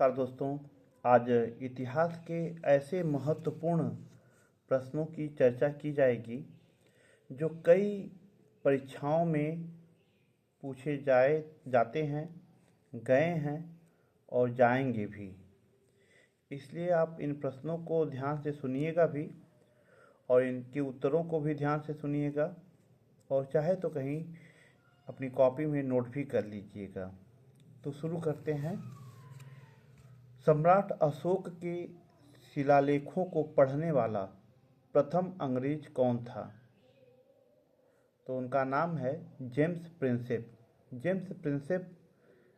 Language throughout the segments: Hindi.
नमस्कार दोस्तों। आज इतिहास के ऐसे महत्वपूर्ण प्रश्नों की चर्चा की जाएगी जो कई परीक्षाओं में पूछे जाते हैं, गए हैं और जाएंगे भी। इसलिए आप इन प्रश्नों को ध्यान से सुनिएगा भी और इनके उत्तरों को भी ध्यान से सुनिएगा और चाहे तो कहीं अपनी कॉपी में नोट भी कर लीजिएगा। तो शुरू करते हैं। सम्राट अशोक के शिलालेखों को पढ़ने वाला प्रथम अंग्रेज कौन था? तो उनका नाम है जेम्स प्रिंसेप। जेम्स प्रिंसेप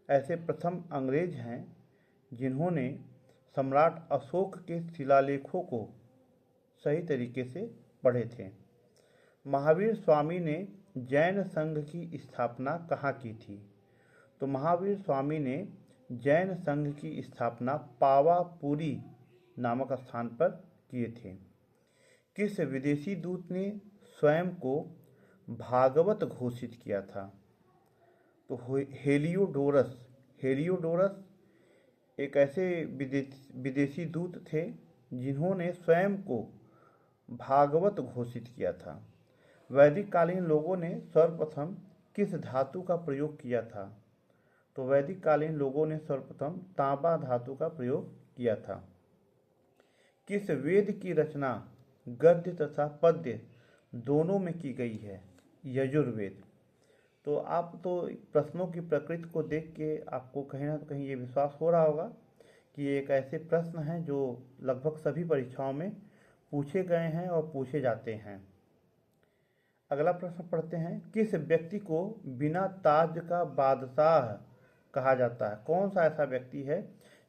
ऐसे प्रथम अंग्रेज हैं जिन्होंने सम्राट अशोक के शिलालेखों को सही तरीके से पढ़े थे। महावीर स्वामी ने जैन संघ की स्थापना कहाँ की थी? तो महावीर स्वामी ने जैन संघ की स्थापना पावापुरी नामक स्थान पर किए थे। किस विदेशी दूत ने स्वयं को भागवत घोषित किया था? तो हेलियोडोरस। हेलियोडोरस एक ऐसे विदेशी दूत थे जिन्होंने स्वयं को भागवत घोषित किया था। वैदिक कालीन लोगों ने सर्वप्रथम किस धातु का प्रयोग किया था? तो वैदिक कालीन लोगों ने सर्वप्रथम तांबा धातु का प्रयोग किया था। किस वेद की रचना गद्य तथा पद्य दोनों में की गई है? यजुर्वेद। तो आप तो प्रश्नों की प्रकृति को देख के आपको कहीं ना कहीं ये विश्वास हो रहा होगा कि ये एक ऐसे प्रश्न हैं जो लगभग सभी परीक्षाओं में पूछे गए हैं और पूछे जाते हैं। अगला प्रश्न पढ़ते हैं। किस व्यक्ति को बिना ताज का बादशाह कहा जाता है? कौन सा ऐसा व्यक्ति है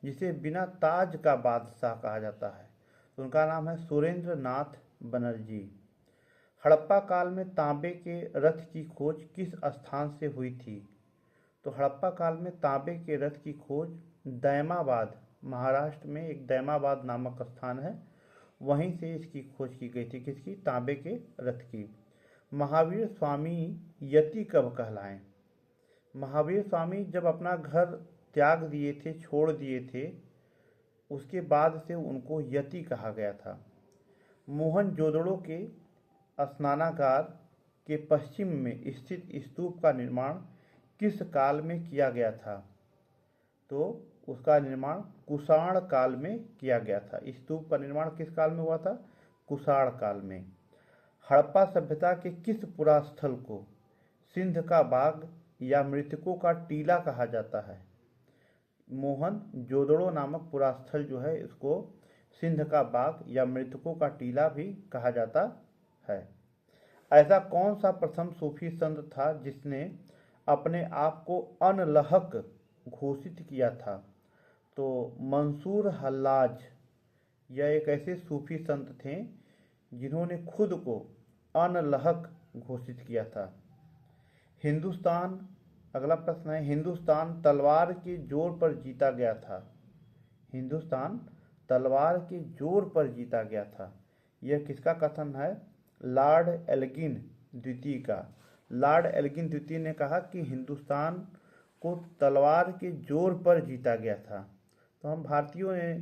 जिसे बिना ताज का बादशाह कहा जाता है? तो उनका नाम है सुरेंद्र नाथ बनर्जी। हड़प्पा काल में तांबे के रथ की खोज किस स्थान से हुई थी? तो हड़प्पा काल में तांबे के रथ की खोज दैमाबाद, महाराष्ट्र में एक दैमाबाद नामक स्थान है, वहीं से इसकी खोज की गई थी। किसकी? तांबे के रथ की। महावीर स्वामी यति कब कहलाए? महावीर स्वामी जब अपना घर त्याग दिए थे, छोड़ दिए थे, उसके बाद से उनको यति कहा गया था। मोहनजोदड़ो के स्नानागार के पश्चिम में स्थित स्तूप का निर्माण किस काल में किया गया था? तो उसका निर्माण कुषाण काल में किया गया था। स्तूप का निर्माण किस काल में हुआ था? कुषाण काल में। हड़प्पा सभ्यता के किस पुरास्थल को सिंध का बाग या मृतकों का टीला कहा जाता है? मोहनजोदड़ो नामक पुरास्थल जो है इसको सिंध का बाग या मृतकों का टीला भी कहा जाता है। ऐसा कौन सा प्रथम सूफी संत था जिसने अपने आप को अनलहक घोषित किया था? तो मंसूर हल्लाज। यह एक ऐसे सूफी संत थे जिन्होंने खुद को अनलहक घोषित किया था। हिंदुस्तान, अगला प्रश्न है, हिंदुस्तान तलवार के जोर पर जीता गया था। हिंदुस्तान तलवार के जोर पर जीता गया था, यह किसका कथन है? लॉर्ड एल्गिन द्वितीय का। लॉर्ड एल्गिन द्वितीय ने कहा कि हिंदुस्तान को तलवार के जोर पर जीता गया था। तो हम भारतीयों ने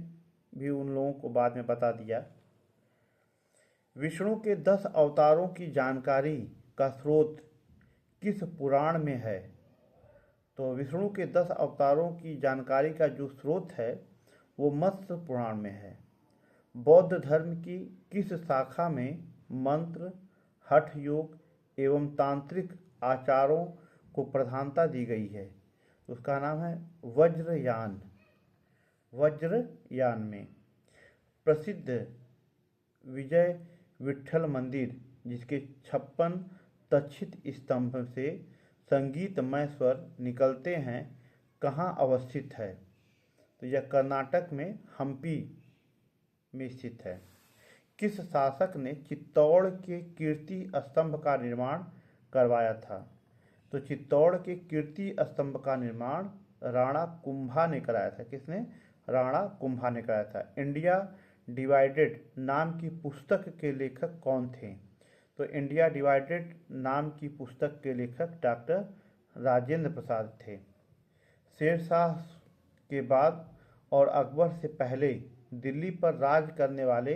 भी उन लोगों को बाद में बता दिया। विष्णु के 10 अवतारों की जानकारी का स्रोत किस पुराण में है? तो विष्णु के 10 अवतारों की जानकारी का जो स्रोत है वो मत्स्य पुराण में है। बौद्ध धर्म की किस शाखा में मंत्र, हठ योग एवं तांत्रिक आचारों को प्रधानता दी गई है? उसका नाम है वज्रयान। वज्रयान में प्रसिद्ध विजय विट्ठल मंदिर, जिसके 56 तक्षित स्तंभ से संगीतमय स्वर निकलते हैं, कहाँ अवस्थित है? तो यह कर्नाटक में हम्पी में स्थित है। किस शासक ने चित्तौड़ के कीर्ति स्तंभ का निर्माण करवाया था? तो चित्तौड़ के कीर्ति स्तंभ का निर्माण राणा कुंभा ने कराया था। किसने? राणा कुंभा ने कराया था। इंडिया डिवाइडेड नाम की पुस्तक के लेखक कौन थे? तो इंडिया डिवाइडेड नाम की पुस्तक के लेखक डॉक्टर राजेंद्र प्रसाद थे। शेरशाह के बाद और अकबर से पहले दिल्ली पर राज करने वाले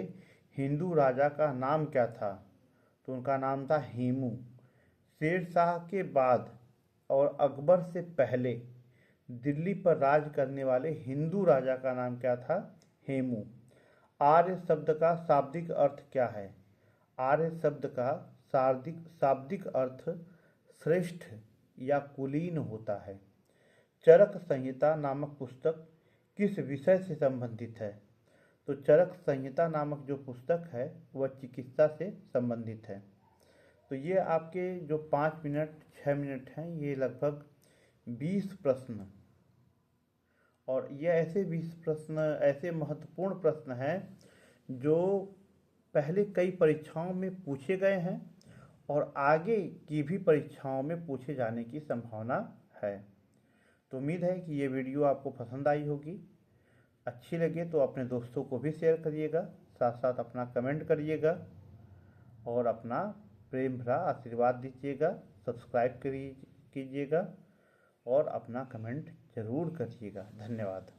हिंदू राजा का नाम क्या था? तो उनका नाम था हेमू। शेर शाह के बाद और अकबर से पहले दिल्ली पर राज करने वाले हिंदू राजा का नाम क्या था? हेमू। आर्य शब्द का शाब्दिक अर्थ क्या है? आर्य शब्द का शाब्दिक अर्थ श्रेष्ठ या कुलीन होता है। चरक संहिता नामक पुस्तक किस विषय से संबंधित है? तो चरक संहिता नामक जो पुस्तक है वह चिकित्सा से संबंधित है। तो ये आपके जो 5 मिनट 6 मिनट हैं, ये लगभग 20 प्रश्न, और ये ऐसे 20 प्रश्न ऐसे महत्वपूर्ण प्रश्न हैं जो पहले कई परीक्षाओं में पूछे गए हैं और आगे की भी परीक्षाओं में पूछे जाने की संभावना है। तो उम्मीद है कि ये वीडियो आपको पसंद आई होगी। अच्छी लगे तो अपने दोस्तों को भी शेयर करिएगा, साथ साथ अपना कमेंट करिएगा और अपना प्रेम भरा आशीर्वाद दीजिएगा। सब्सक्राइब कीजिएगा और अपना कमेंट ज़रूर करिएगा। धन्यवाद।